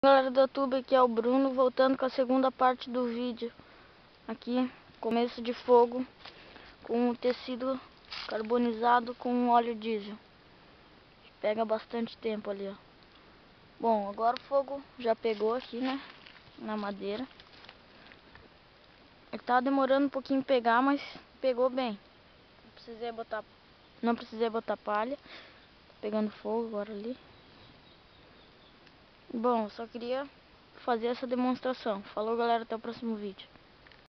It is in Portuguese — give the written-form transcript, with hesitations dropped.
Galera do YouTube, aqui é o Bruno, voltando com a segunda parte do vídeo. Aqui, começo de fogo com o tecido carbonizado com óleo diesel. Pega bastante tempo ali, ó. Bom, agora o fogo já pegou aqui, né, na madeira. Ele tá demorando um pouquinho pegar, mas pegou bem. Não precisei botar palha. Tá pegando fogo agora ali. Bom, só queria fazer essa demonstração. Falou, galera, até o próximo vídeo.